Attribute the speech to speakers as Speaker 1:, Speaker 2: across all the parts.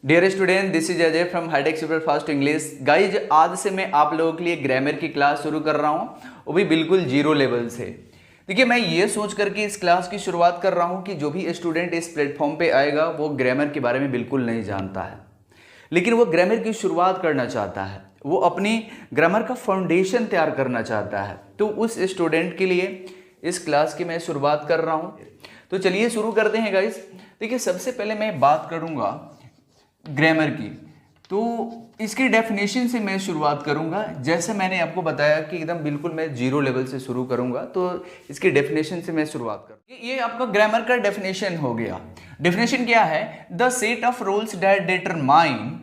Speaker 1: Dear student, this is Ajay from hitech super fast English. Guys, आज से मैं आप लोगों के लिए ग्रामर की क्लास शुरू कर रहा हूँ, वो भी बिल्कुल जीरो लेवल से। देखिए, मैं ये सोच करके इस क्लास की शुरुआत कर रहा हूँ कि जो भी स्टूडेंट इस प्लेटफॉर्म पे आएगा वो ग्रामर के बारे में बिल्कुल नहीं जानता है, लेकिन वो ग्रामर की शुरुआत करना चाहता है, वो अपनी ग्रामर का फाउंडेशन तैयार करना चाहता है। तो उस स्टूडेंट के लिए इस क्लास की मैं शुरुआत कर रहा हूँ। तो चलिए शुरू करते हैं गाइज। देखिए, सबसे पहले मैं बात करूँगा ग्रामर की, तो इसकी डेफिनेशन से मैं शुरुआत करूंगा। जैसे मैंने आपको बताया कि एकदम बिल्कुल मैं जीरो लेवल से शुरू करूंगा, तो इसकी डेफिनेशन से मैं शुरुआत करूँ। ये आपका ग्रामर का डेफिनेशन हो गया। डेफिनेशन क्या है? The set of rules that determine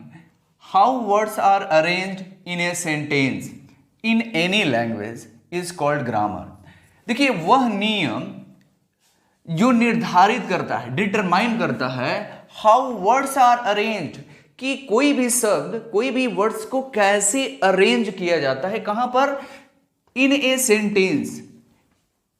Speaker 1: how words are arranged in a sentence in any language is called grammar. देखिए, वह नियम जो निर्धारित करता है, डिटरमाइन करता है हाउ वर्ड्स आर अरेंज्ड, कि कोई भी शब्द, कोई भी वर्ड्स को कैसे अरेंज किया जाता है, कहां पर? इन ए सेंटेंस।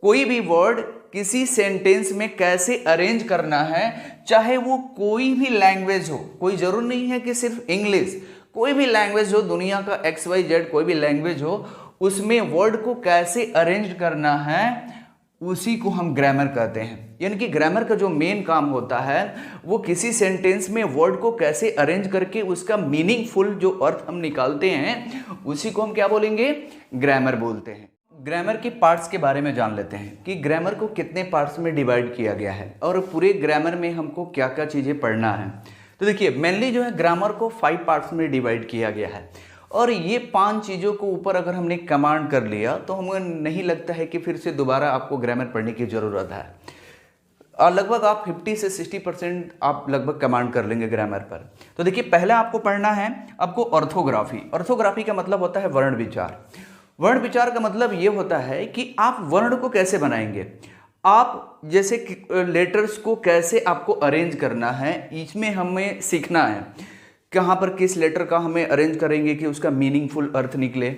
Speaker 1: कोई भी वर्ड किसी सेंटेंस में कैसे अरेंज करना है, चाहे वो कोई भी लैंग्वेज हो, कोई जरूर नहीं है कि सिर्फ इंग्लिश, कोई भी लैंग्वेज हो, दुनिया का XYZ कोई भी लैंग्वेज हो, उसमें वर्ड को कैसे अरेंज करना है, उसी को हम ग्रामर कहते हैं। यानी कि ग्रामर का जो मेन काम होता है वो किसी सेंटेंस में वर्ड को कैसे अरेंज करके उसका मीनिंगफुल जो अर्थ हम निकालते हैं, उसी को हम क्या बोलेंगे? ग्रामर बोलते हैं। ग्रामर के पार्ट्स के बारे में जान लेते हैं कि ग्रामर को कितने पार्ट्स में डिवाइड किया गया है और पूरे ग्रामर में हमको क्या क्या चीज़ें पढ़ना है। तो देखिए, मेनली जो है ग्रामर को 5 पार्ट्स में डिवाइड किया गया है, और ये 5 चीज़ों को ऊपर अगर हमने कमांड कर लिया तो हमें नहीं लगता है कि फिर से दोबारा आपको ग्रामर पढ़ने की ज़रूरत है। और लगभग आप 50 से 60% आप लगभग कमांड कर लेंगे ग्रामर पर। तो देखिए, पहला आपको पढ़ना है आपको ऑर्थोग्राफी। ऑर्थोग्राफी का मतलब होता है वर्ण विचार। वर्ण विचार का मतलब ये होता है कि आप वर्ण को कैसे बनाएंगे, आप जैसे लेटर्स को कैसे आपको अरेंज करना है, इसमें हमें सीखना है। कहाँ पर किस लेटर का हमें अरेंज करेंगे कि उसका मीनिंगफुल अर्थ निकले,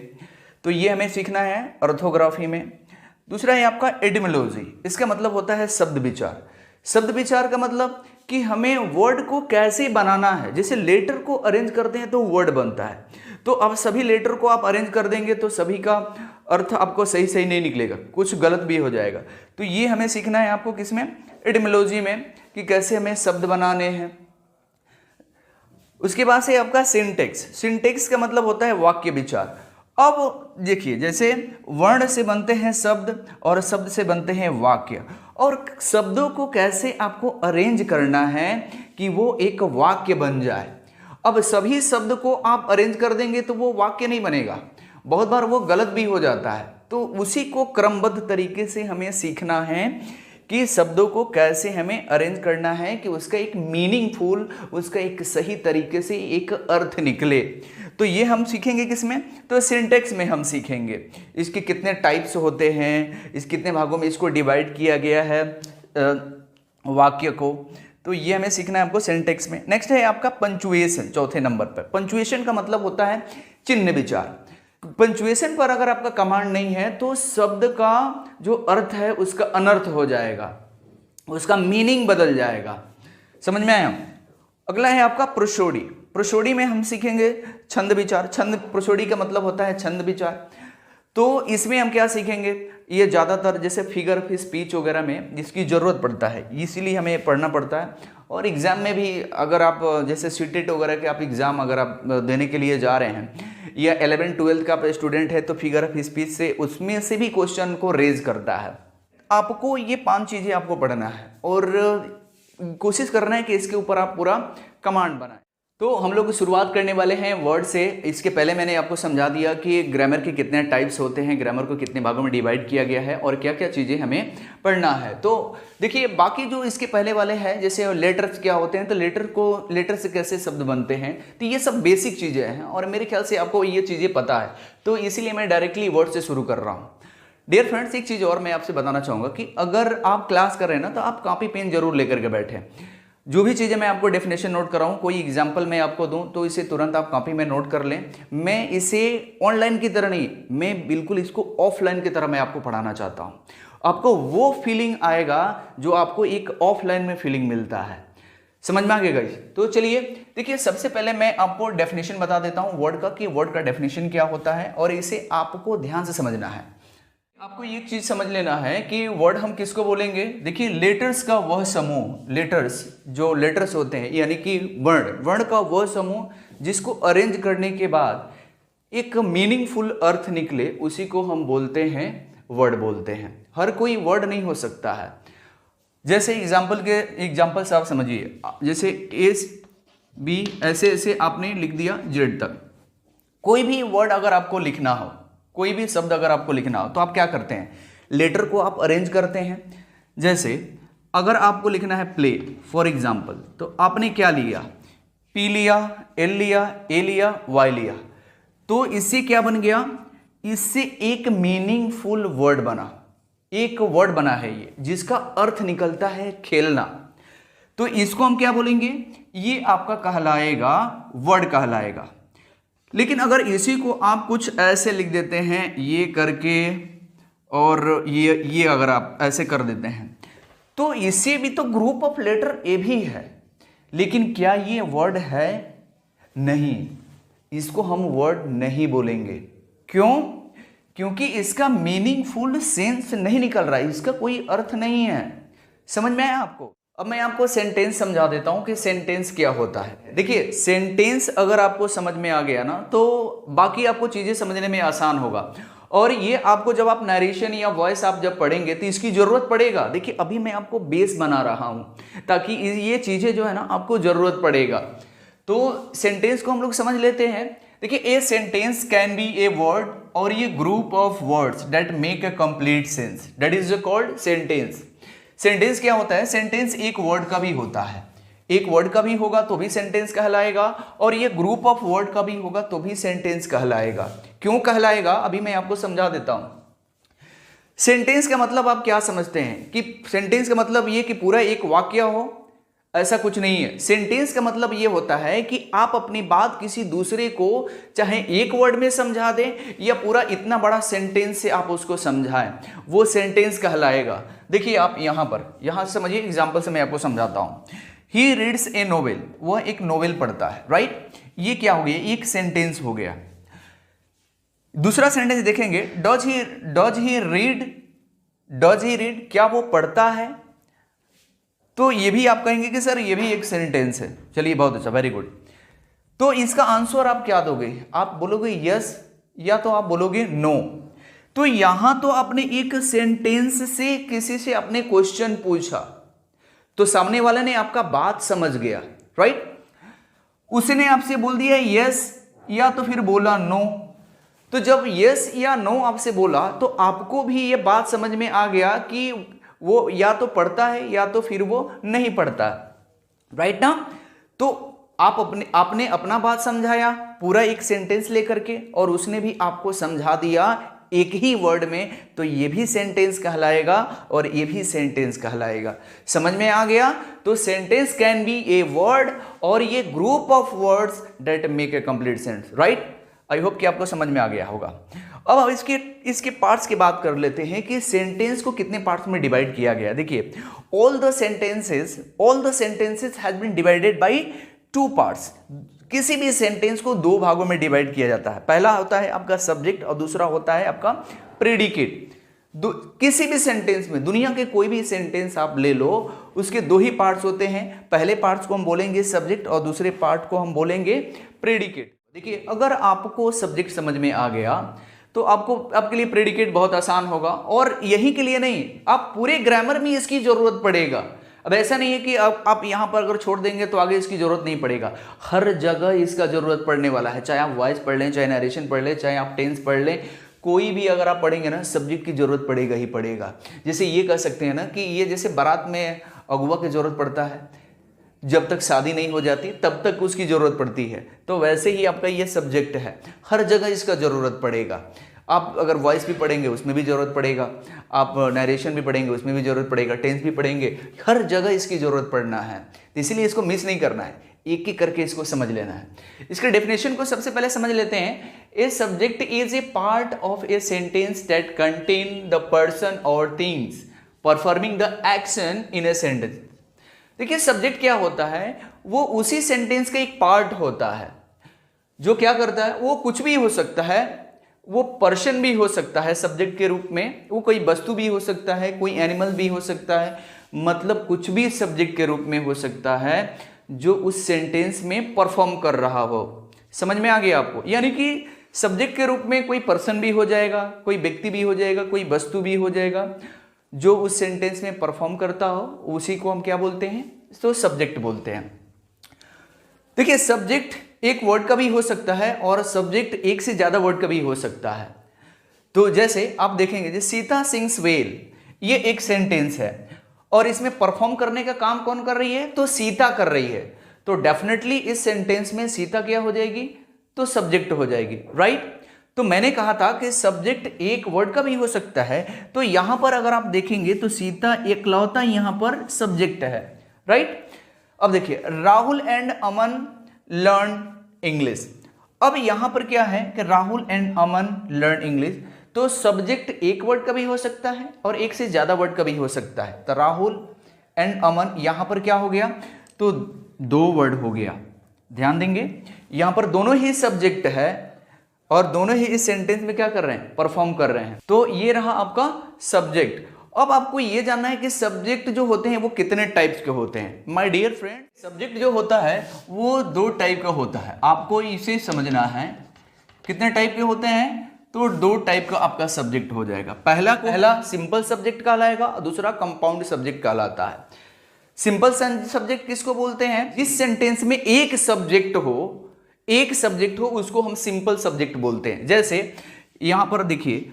Speaker 1: तो ये हमें सीखना है ऑर्थोग्राफी में। दूसरा है आपका एटिमोलॉजी। इसका मतलब होता है शब्द विचार। शब्द विचार का मतलब कि हमें वर्ड को कैसे बनाना है। जैसे लेटर को अरेंज करते हैं तो वर्ड बनता है, तो अब सभी लेटर को आप अरेंज कर देंगे तो सभी का अर्थ आपको सही सही नहीं निकलेगा, कुछ गलत भी हो जाएगा। तो ये हमें सीखना है आपको किसमें? एटिमोलॉजी में, कि कैसे हमें शब्द बनाने हैं। उसके बाद से आपका सिंटेक्स। सिंटेक्स का मतलब होता है वाक्य विचार। अब देखिए, जैसे वर्ण से बनते हैं शब्द और शब्द से बनते हैं वाक्य, और शब्दों को कैसे आपको अरेंज करना है कि वो एक वाक्य बन जाए। अब सभी शब्द को आप अरेंज कर देंगे तो वो वाक्य नहीं बनेगा, बहुत बार वो गलत भी हो जाता है। तो उसी को क्रमबद्ध तरीके से हमें सीखना है कि शब्दों को कैसे हमें अरेंज करना है कि उसका एक मीनिंगफुल, उसका एक सही तरीके से एक अर्थ निकले। तो ये हम सीखेंगे किसमें? तो सिंटेक्स में हम सीखेंगे। इसके कितने टाइप्स होते हैं, इस कितने भागों में इसको डिवाइड किया गया है वाक्य को, तो ये हमें सीखना है आपको सिंटेक्स में। नेक्स्ट है आपका पंचुएशन, चौथे नंबर पर। पंचुएशन का मतलब होता है चिन्ह विचार। पंचुएशन पर अगर आपका कमांड नहीं है तो शब्द का जो अर्थ है उसका अनर्थ हो जाएगा, उसका मीनिंग बदल जाएगा। समझ में आया? अगला है आपका प्रोसोडी। प्रोसोडी में हम सीखेंगे छंद विचार। छंद, प्रोसोडी का मतलब होता है छंद विचार। तो इसमें हम क्या सीखेंगे? ये ज़्यादातर जैसे फिगर ऑफ स्पीच वगैरह में इसकी ज़रूरत पड़ता है, इसीलिए हमें पढ़ना पड़ता है। और एग्ज़ाम में भी अगर आप जैसे सीटेट वगैरह के आप एग्ज़ाम अगर आप देने के लिए जा रहे हैं, या 11-12 का स्टूडेंट है, तो फिगर ऑफ स्पीच से उसमें से भी क्वेश्चन को रेज करता है। आपको ये 5 चीज़ें आपको पढ़ना है और कोशिश करना है कि इसके ऊपर आप पूरा कमांड बनाएं। तो हम लोग शुरुआत करने वाले हैं वर्ड से। इसके पहले मैंने आपको समझा दिया कि ग्रामर के कितने टाइप्स होते हैं, ग्रामर को कितने भागों में डिवाइड किया गया है और क्या क्या चीज़ें हमें पढ़ना है। तो देखिए, बाकी जो इसके पहले वाले हैं, जैसे लेटर्स क्या होते हैं, तो लेटर से कैसे शब्द बनते हैं, तो ये सब बेसिक चीज़ें हैं और मेरे ख्याल से आपको ये चीज़ें पता है, तो इसीलिए मैं डायरेक्टली वर्ड से शुरू कर रहा हूँ। डियर फ्रेंड्स, एक चीज़ और मैं आपसे बताना चाहूँगा कि अगर आप क्लास कर रहे हैं ना, तो आप कॉपी पेन जरूर लेकर के बैठें। जो भी चीज़ें मैं आपको डेफिनेशन नोट कराऊं, कोई एग्जांपल मैं आपको दूं, तो इसे तुरंत आप कॉपी में नोट कर लें। मैं इसे ऑनलाइन की तरह नहीं, मैं बिल्कुल इसको ऑफलाइन की तरह मैं आपको पढ़ाना चाहता हूं। आपको वो फीलिंग आएगा जो आपको एक ऑफलाइन में फीलिंग मिलता है। समझ में आ गया गाइस? तो चलिए देखिए, सबसे पहले मैं आपको डेफिनेशन बता देता हूं वर्ड का, कि वर्ड का डेफिनेशन क्या होता है और इसे आपको ध्यान से समझना है। आपको एक चीज समझ लेना है कि वर्ड हम किसको बोलेंगे। देखिए, लेटर्स का वह समूह, लेटर्स जो लेटर्स होते हैं यानी कि वर्ण, वर्ण का वह समूह जिसको अरेंज करने के बाद एक मीनिंगफुल अर्थ निकले, उसी को हम बोलते हैं वर्ड बोलते हैं। हर कोई वर्ड नहीं हो सकता है। जैसे एग्जाम्पल आप समझिए, जैसे एस बी ऐसे ऐसे आपने लिख दिया जेड तक। कोई भी वर्ड अगर आपको लिखना हो, कोई भी शब्द अगर आपको लिखना हो, तो आप क्या करते हैं, लेटर को आप अरेंज करते हैं। जैसे अगर आपको लिखना है प्ले फॉर एग्जाम्पल, तो आपने क्या लिया, पी लिया, एल लिया, ए लिया, वाई लिया, तो इससे क्या बन गया, इससे एक मीनिंगफुल वर्ड बना, एक वर्ड बना है ये, जिसका अर्थ निकलता है खेलना। तो इसको हम क्या बोलेंगे, ये आपका कहलाएगा वर्ड कहलाएगा। लेकिन अगर इसी को आप कुछ ऐसे लिख देते हैं ये करके, और ये अगर आप ऐसे कर देते हैं, तो इससे भी तो ग्रुप ऑफ लेटर ए भी है, लेकिन क्या ये वर्ड है? नहीं, इसको हम वर्ड नहीं बोलेंगे। क्यों? क्योंकि इसका मीनिंगफुल सेंस नहीं निकल रहा है, इसका कोई अर्थ नहीं है। समझ में आया आपको? अब मैं आपको सेंटेंस समझा देता हूं कि सेंटेंस क्या होता है। देखिए, सेंटेंस अगर आपको समझ में आ गया ना, तो बाकी आपको चीजें समझने में आसान होगा। और ये आपको जब आप नरेशन या वॉइस आप जब पढ़ेंगे तो इसकी जरूरत पड़ेगा। देखिए, अभी मैं आपको बेस बना रहा हूं ताकि ये चीजें जो है ना आपको जरूरत पड़ेगा। तो सेंटेंस को हम लोग समझ लेते हैं। देखिए, a sentence can be a word और ये group of words that make a complete sense, that is called sentence. Sentence क्या होता है? सेंटेंस एक वर्ड का भी होता है, एक वर्ड का भी होगा तो भी सेंटेंस कहलाएगा, और ये ग्रुप ऑफ वर्ड का भी होगा तो भी सेंटेंस कहलाएगा। क्यों कहलाएगा, अभी मैं आपको समझा देता हूं। सेंटेंस का मतलब आप क्या समझते हैं कि सेंटेंस का मतलब ये कि पूरा एक वाक्य हो? ऐसा कुछ नहीं है। सेंटेंस का मतलब ये होता है कि आप अपनी बात किसी दूसरे को चाहे एक वर्ड में समझा दें या पूरा इतना बड़ा सेंटेंस से आप उसको समझाएं, वो सेंटेंस कहलाएगा। देखिए, आप यहां समझिए, एग्जांपल से मैं आपको समझाता हूं। ही रीड्स ए नोवेल, वह एक नोवेल पढ़ता है, राइट? ये क्या हो गया, एक सेंटेंस हो गया। दूसरा सेंटेंस देखेंगे, डज ही रीड, क्या वो पढ़ता है? तो ये भी आप कहेंगे कि सर ये भी एक सेंटेंस है। चलिए, बहुत अच्छा, वेरी गुड। तो इसका आंसर आप क्या दोगे? आप बोलोगे यस या तो आप बोलोगे नो। तो यहां तो आपने एक सेंटेंस से किसी से अपने क्वेश्चन पूछा, तो सामने वाले ने आपका बात समझ गया, राइट? उसने आपसे बोल दिया यस या तो फिर बोला नो। तो जब यस या नो आपसे बोला तो आपको भी ये बात समझ में आ गया कि वो या तो पढ़ता है या तो फिर वो नहीं पढ़ता, राइट ना? तो आपने अपना बात समझाया पूरा एक सेंटेंस लेकर के, और उसने भी आपको समझा दिया एक ही वर्ड में, तो ये भी सेंटेंस कहलाएगा और ये भी सेंटेंस कहलाएगा। समझ में आ गया? तो sentence can be a word और ये group of words that make a complete sentence, right? I hope कि आपको समझ में आ गया होगा। अब इसके पार्ट्स की बात कर लेते हैं कि सेंटेंस को कितने पार्ट्स में डिवाइड किया गया। देखिए, all the sentences has been divided by 2 parts. किसी भी सेंटेंस को 2 भागों में डिवाइड किया जाता है। पहला होता है आपका सब्जेक्ट और दूसरा होता है आपका प्रेडिकेट। किसी भी सेंटेंस में, दुनिया के कोई भी सेंटेंस आप ले लो, उसके 2 ही पार्ट्स होते हैं। पहले पार्ट्स को हम बोलेंगे सब्जेक्ट और दूसरे पार्ट को हम बोलेंगे प्रेडिकेट। देखिए, अगर आपको सब्जेक्ट समझ में आ गया तो आपके लिए प्रेडिकेट बहुत आसान होगा। और यही के लिए नहीं, आप पूरे ग्रामर में इसकी जरूरत पड़ेगा। अब ऐसा नहीं है कि आप यहां पर अगर छोड़ देंगे तो आगे इसकी जरूरत नहीं पड़ेगा। हर जगह इसका जरूरत पड़ने वाला है, चाहे आप वॉइस पढ़ लें, चाहे नरेशन पढ़ लें, चाहे आप टेंस पढ़ लें, कोई भी अगर आप पढ़ेंगे ना, सब्जेक्ट की जरूरत पड़ेगा ही पड़ेगा। जैसे ये कह सकते हैं ना कि ये जैसे बारात में अगुआ की जरूरत पड़ता है, जब तक शादी नहीं हो जाती तब तक उसकी जरूरत पड़ती है, तो वैसे ही आपका ये सब्जेक्ट है, हर जगह इसका जरूरत पड़ेगा। आप अगर वॉइस भी पढ़ेंगे उसमें भी जरूरत पड़ेगा, आप नरेशन भी पढ़ेंगे उसमें भी जरूरत पड़ेगा, टेंस भी पढ़ेंगे, हर जगह इसकी जरूरत पड़ना है। तो इसीलिए इसको मिस नहीं करना है, एक एक करके इसको समझ लेना है। इसके डेफिनेशन को सबसे पहले समझ लेते हैं। A subject is a part of a sentence that contain the person और things performing the action in a sentence. देखिए सब्जेक्ट क्या होता है, वो उसी सेंटेंस का एक पार्ट होता है जो क्या करता है, वो कुछ भी हो सकता है, वो पर्सन भी हो सकता है सब्जेक्ट के रूप में, वो कोई वस्तु भी हो सकता है, कोई एनिमल भी हो सकता है, मतलब कुछ भी सब्जेक्ट के रूप में हो सकता है जो उस सेंटेंस में परफॉर्म कर रहा हो। समझ में आ गया आपको? यानी कि सब्जेक्ट के रूप में कोई पर्सन भी हो जाएगा, कोई व्यक्ति भी हो जाएगा, कोई वस्तु भी हो जाएगा, जो उस सेंटेंस में परफॉर्म करता हो, उसी को हम क्या बोलते हैं, तो सब्जेक्ट बोलते हैं। देखिए सब्जेक्ट एक वर्ड का भी हो सकता है और सब्जेक्ट एक से ज्यादा वर्ड का भी हो सकता है। तो जैसे आप देखेंगे, जैसे सीता सिंग्स वेल, ये एक सेंटेंस है और इसमें परफॉर्म करने का काम कौन कर रही है, तो सीता कर रही है। तो डेफिनेटली इस सेंटेंस में सीता क्या हो जाएगी, तो सब्जेक्ट हो जाएगी, राइट। तो मैंने कहा था कि सब्जेक्ट एक वर्ड का भी हो सकता है, तो यहां पर अगर आप देखेंगे तो सीता एकलौता यहां पर सब्जेक्ट है, राइट। अब देखिए Rahul and Aman learn English. अब यहां पर क्या है कि Rahul and Aman learn English, तो सब्जेक्ट एक वर्ड का भी हो सकता है और एक से ज्यादा वर्ड का भी हो सकता है। तो राहुल एंड अमन यहां पर क्या हो गया, तो दो वर्ड हो गया। ध्यान देंगे यहां पर दोनों ही सब्जेक्ट है और दोनों ही इस सेंटेंस में क्या कर रहे हैं, परफॉर्म कर रहे हैं। तो ये रहा आपका सब्जेक्ट। अब आपको ये जानना है कि सब्जेक्ट जो होते हैं वो कितने टाइप्स के होते हैं। माय डियर फ्रेंड, सब्जेक्ट जो होता है वो दो टाइप का होता है, आपको इसे समझना है। कितने टाइप के होते हैं, तो दो टाइप का आपका सब्जेक्ट हो जाएगा। पहला सिंपल सब्जेक्ट कहलाएगा और दूसरा कंपाउंड सब्जेक्ट कहलाता है। सिंपल सब्जेक्ट किसको बोलते हैं, जिस सेंटेंस में एक सब्जेक्ट हो उसको हम सिंपल सब्जेक्ट बोलते हैं। जैसे यहां पर देखिए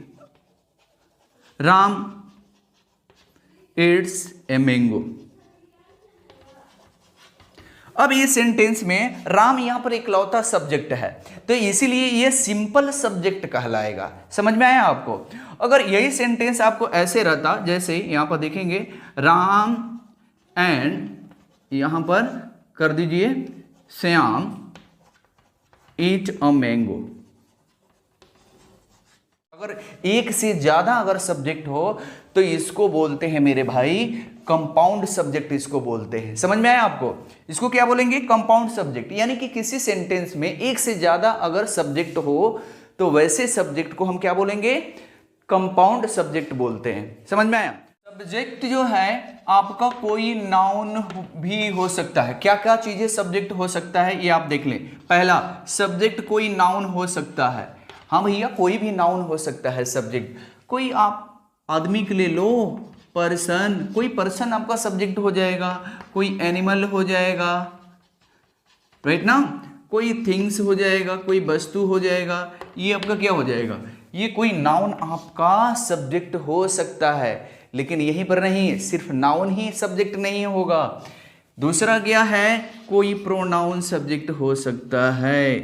Speaker 1: राम इट्स ए मैंगो। अब ये सेंटेंस में राम यहां पर इकलौता सब्जेक्ट है, तो इसीलिए ये सिंपल सब्जेक्ट कहलाएगा। समझ में आया आपको? अगर यही सेंटेंस आपको ऐसे रहता, जैसे यहां पर देखेंगे राम एंड यहां पर कर दीजिए श्याम ईट अ मैंगो। अगर एक से ज्यादा अगर सब्जेक्ट हो तो इसको बोलते हैं मेरे भाई कंपाउंड सब्जेक्ट, इसको बोलते हैं। समझ में आया आपको? इसको क्या बोलेंगे, कंपाउंड सब्जेक्ट। यानी कि किसी सेंटेंस में एक से ज्यादा अगर सब्जेक्ट हो तो वैसे सब्जेक्ट को हम क्या बोलेंगे, कंपाउंड सब्जेक्ट बोलते हैं। समझ में आया? सब्जेक्ट जो है आपका कोई नाउन भी हो सकता है। क्या क्या चीजें सब्जेक्ट हो सकता है ये आप देख लें। पहला, सब्जेक्ट कोई नाउन हो सकता है। हाँ भैया, कोई भी नाउन हो सकता है सब्जेक्ट। कोई आप आदमी के लिए लो, पर्सन, कोई पर्सन आपका सब्जेक्ट हो जाएगा, कोई एनिमल हो जाएगा, राइट ना, कोई थिंग्स हो जाएगा, कोई वस्तु हो जाएगा, ये आपका क्या हो जाएगा, ये कोई नाउन आपका सब्जेक्ट हो सकता है। लेकिन यहीं पर नहीं, सिर्फ नाउन ही सब्जेक्ट नहीं होगा। दूसरा क्या है, कोई प्रोनाउन सब्जेक्ट हो सकता है,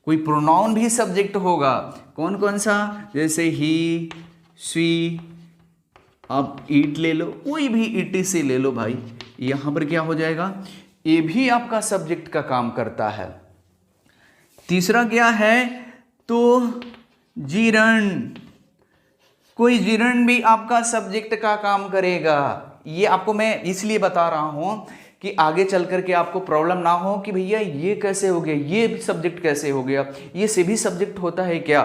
Speaker 1: कोई प्रोनाउन भी सब्जेक्ट होगा। कौन कौन सा, जैसे ही, शी, आप ईट ले लो, कोई भी ईटी से ले लो भाई, यहां पर क्या हो जाएगा, ये भी आपका सब्जेक्ट का काम करता है। तीसरा क्या है, तो जीरण, कोई जीरण भी आपका सब्जेक्ट का काम करेगा। ये आपको मैं इसलिए बता रहा हूं कि आगे चल करके आपको प्रॉब्लम ना हो कि भैया ये कैसे हो गया, ये भी सब्जेक्ट कैसे हो गया, ये से भी सब्जेक्ट होता है क्या,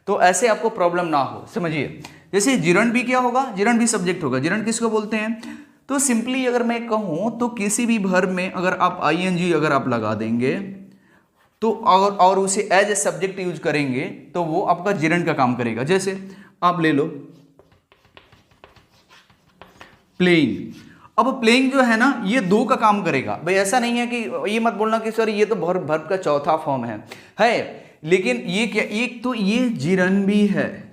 Speaker 1: तो ऐसे आपको प्रॉब्लम ना हो। समझिए, जैसे जीरण भी क्या होगा, जीरण भी सब्जेक्ट होगा। जीरण किसको बोलते हैं, तो सिंपली अगर मैं कहूं तो किसी भी वर्ब में अगर आप आईएनजी अगर आप लगा देंगे तो और उसे एज ए सब्जेक्ट यूज करेंगे तो वो आपका जीरण का काम करेगा। जैसे आप ले लो प्लेइंग। अब प्लेइंग जो है ना, ये दो का काम करेगा भाई। ऐसा नहीं है कि ये मत बोलना कि सर ये तो वर्ब का चौथा फॉर्म है, लेकिन ये क्या, एक तो ये जीरण भी है,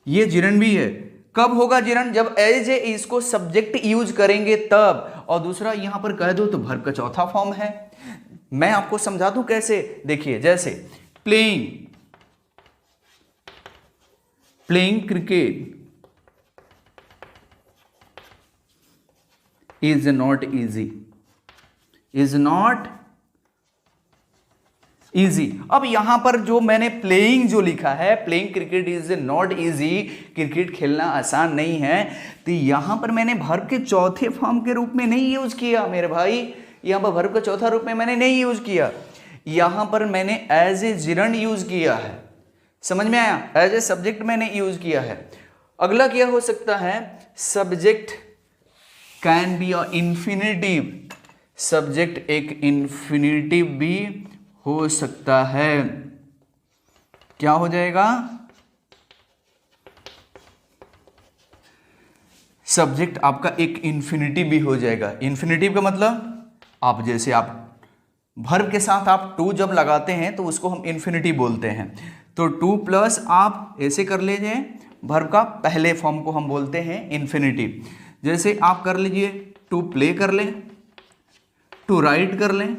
Speaker 1: ये जीरण भी है। कब होगा जीरण, जब एज ए इसको सब्जेक्ट यूज करेंगे तब। और दूसरा यहां पर कह दो तो वर्ब का चौथा फॉर्म है। मैं आपको समझा दूं कैसे, देखिए जैसे playing cricket is not easy, is not easy. अब यहां पर जो मैंने प्लेइंग जो लिखा है, playing cricket is not easy, cricket खेलना आसान नहीं है, तो यहां पर मैंने वर्ब के चौथे फॉर्म के रूप में नहीं यूज किया मेरे भाई, यहां पर वर्ब का चौथा रूप में मैंने नहीं यूज किया, यहां पर मैंने एज ए जिरंड यूज किया है। समझ में आया? एज ए सब्जेक्ट मैंने यूज किया है। अगला क्या हो सकता है? Subject can be a infinitive, subject एक इंफिनिटिव भी हो सकता है। क्या हो जाएगा? सब्जेक्ट आपका एक इंफिनिटिव भी हो जाएगा। इंफिनिटिव का मतलब आप जैसे आप वर्ब के साथ आप टू जब लगाते हैं तो उसको हम इंफिनिटिव बोलते हैं। तो टू प्लस आप ऐसे कर लीजिए, वर्ब का पहले फॉर्म को हम बोलते हैं इंफिनिटिव। जैसे आप कर लीजिए टू प्ले कर लें, टू राइट कर लें,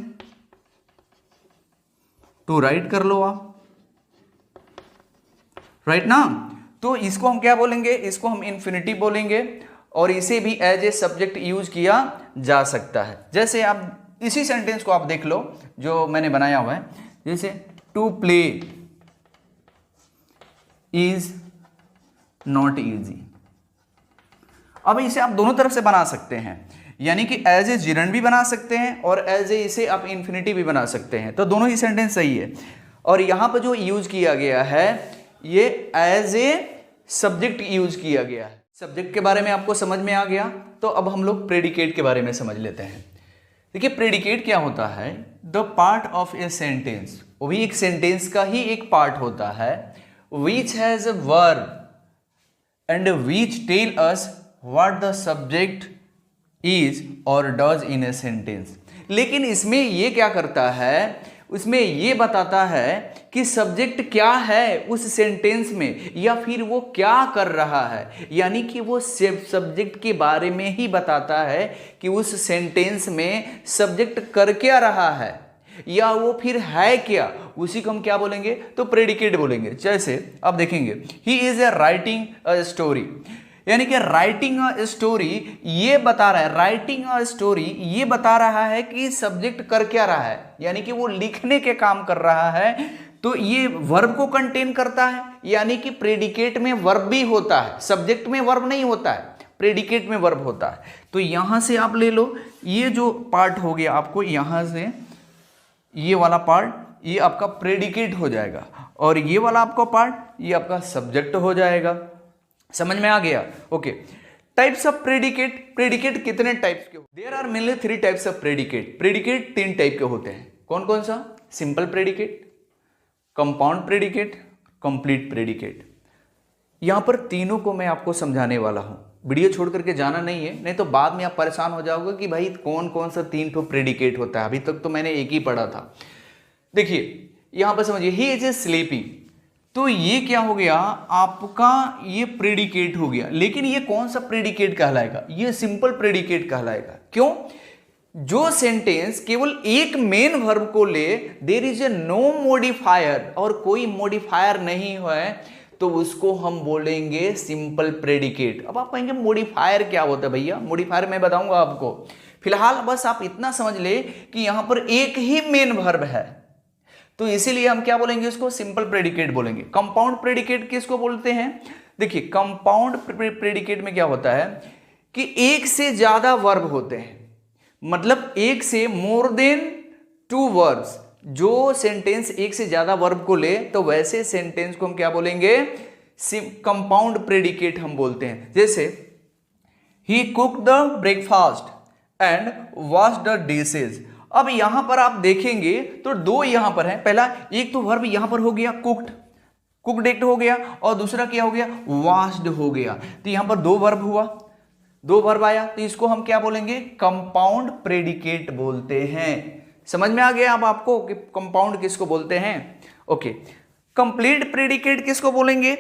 Speaker 1: टू राइट कर लो आप, राइट ना। तो इसको हम क्या बोलेंगे? इसको हम इंफिनिटिव बोलेंगे और इसे भी एज ए सब्जेक्ट यूज किया जा सकता है। जैसे आप इसी सेंटेंस को आप देख लो जो मैंने बनाया हुआ है, जैसे to play is not easy. अब इसे आप दोनों तरफ से बना सकते हैं, यानी कि एज ए जिरंड भी बना सकते हैं और एज ए इसे आप इंफिनिटिव भी बना सकते हैं। तो दोनों ही सेंटेंस सही है। और यहां पर जो यूज किया गया है ये एज ए सब्जेक्ट यूज किया गया है। सब्जेक्ट के बारे में आपको समझ में आ गया, तो अब हम लोग प्रेडिकेट के बारे में समझ लेते हैं। देखिए प्रेडिकेट क्या होता है? The part of a sentence, वो भी एक सेंटेंस का ही एक पार्ट होता है, which has a verb and which tell us what the subject is और डज इन ए सेंटेंस। लेकिन इसमें ये क्या करता है? उसमें ये बताता है कि सब्जेक्ट क्या है उस सेंटेंस में, या फिर वो क्या कर रहा है, यानी कि वो सब्जेक्ट के बारे में ही बताता है कि उस सेंटेंस में सब्जेक्ट कर क्या रहा है या वो फिर है क्या, उसी को हम क्या बोलेंगे? तो प्रेडिकेट बोलेंगे। जैसे आप देखेंगे he is a writing a story, यानी कि राइटिंग अ स्टोरी ये बता रहा है, राइटिंग अ स्टोरी ये बता रहा है कि सब्जेक्ट कर क्या रहा है, यानी कि वो लिखने के काम कर रहा है। तो ये वर्ब को कंटेन करता है, यानी कि प्रेडिकेट में वर्ब भी होता है, सब्जेक्ट में वर्ब नहीं होता है, प्रेडिकेट में वर्ब होता है। तो यहां से आप ले लो, ये जो पार्ट हो गया आपको यहां से ये वाला पार्ट ये आपका प्रेडिकेट हो जाएगा और ये वाला आपका पार्ट ये आपका सब्जेक्ट हो जाएगा। समझ में आ गया? Okay. Types of predicate, predicate कितने टाइप्स के? There are mainly 3 types of predicate. Predicate 3 type के होते हैं। कौन कौन सा? Simple predicate, compound predicate, complete predicate. यहां पर तीनों को मैं आपको समझाने वाला हूं, वीडियो छोड़ करके जाना नहीं है, नहीं तो बाद में आप परेशान हो जाओगे कि भाई कौन कौन सा 3 ठो प्रेडिकेट होता है। अभी तक तो मैंने एक ही पढ़ा था। देखिए यहां पर समझिए ही इज ए स्लीपिंग, तो ये क्या हो गया आपका? ये प्रेडिकेट हो गया। लेकिन ये कौन सा प्रेडिकेट कहलाएगा? ये सिंपल प्रेडिकेट कहलाएगा। क्यों? जो सेंटेंस केवल एक मेन वर्ब को ले, there is a no modifier, और कोई मॉडिफायर नहीं है, तो उसको हम बोलेंगे सिंपल प्रेडिकेट। अब आप कहेंगे मॉडिफायर क्या होता है भैया? मॉडिफायर मैं बताऊंगा आपको, फिलहाल बस आप इतना समझ ले कि यहां पर एक ही मेन वर्ब है, तो इसीलिए हम क्या बोलेंगे? उसको सिंपल प्रेडिकेट बोलेंगे। कंपाउंड प्रेडिकेट किसको बोलते हैं? देखिए कंपाउंड प्रेडिकेट में क्या होता है कि एक से ज्यादा वर्ब होते हैं, मतलब एक से मोर देन 2 वर्ब्स। जो सेंटेंस एक से ज्यादा वर्ब को ले तो वैसे सेंटेंस को हम क्या बोलेंगे? कंपाउंड प्रेडिकेट हम बोलते हैं। जैसे ही cooked the breakfast and wash the dishes. अब यहां पर आप देखेंगे तो 2 यहां पर है। पहला एक तो वर्ब यहां पर हो गया कुक्ड, कुक्ड एक हो गया, और दूसरा क्या हो गया? वॉश्ड हो गया। तो यहां पर 2 वर्ब हुआ, 2 वर्ब आया, तो इसको हम क्या बोलेंगे? कंपाउंड प्रेडिकेट बोलते हैं। समझ में आ गया अब आपको कि कंपाउंड किसको बोलते हैं? ओके। कंप्लीट प्रेडिकेट किसको बोलेंगे?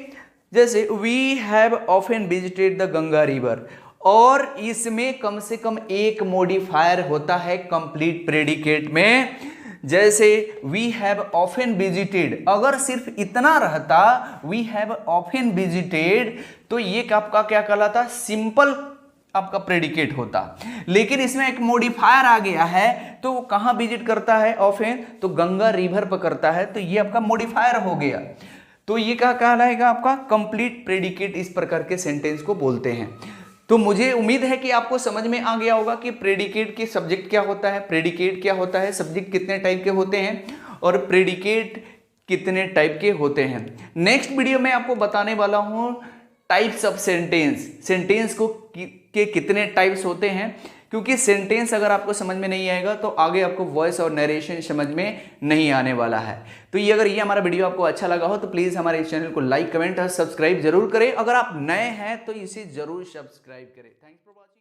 Speaker 1: जैसे we have often visited the Ganga river, और इसमें कम से कम एक मॉडिफायर होता है कंप्लीट प्रेडिकेट में। जैसे वी हैव ऑफन विजिटेड, अगर सिर्फ इतना रहता वी हैव ऑफन विजिटेड, तो ये आपका क्या कहलाता? सिंपल आपका प्रेडिकेट होता। लेकिन इसमें एक मॉडिफायर आ गया है, तो वो कहां विजिट करता है ऑफेन, तो गंगा रिवर पर करता है, तो ये आपका मॉडिफायर हो गया। तो ये क्या कहलाएगा, आपका कंप्लीट प्रेडिकेट, इस प्रकार के सेंटेंस को बोलते हैं। तो मुझे उम्मीद है कि आपको समझ में आ गया होगा कि प्रेडिकेट के सब्जेक्ट क्या होता है, प्रेडिकेट क्या होता है, सब्जेक्ट कितने टाइप के होते हैं और प्रेडिकेट कितने टाइप के होते हैं। नेक्स्ट वीडियो में आपको बताने वाला हूं टाइप्स ऑफ सेंटेंस, सेंटेंस को के कितने टाइप्स होते हैं, क्योंकि सेंटेंस अगर आपको समझ में नहीं आएगा तो आगे आपको वॉइस और नरेशन समझ में नहीं आने वाला है। तो ये अगर ये हमारा वीडियो आपको अच्छा लगा हो तो प्लीज़ हमारे इस चैनल को लाइक, कमेंट और सब्सक्राइब जरूर करें। अगर आप नए हैं तो इसे जरूर सब्सक्राइब करें। Thanks for watching.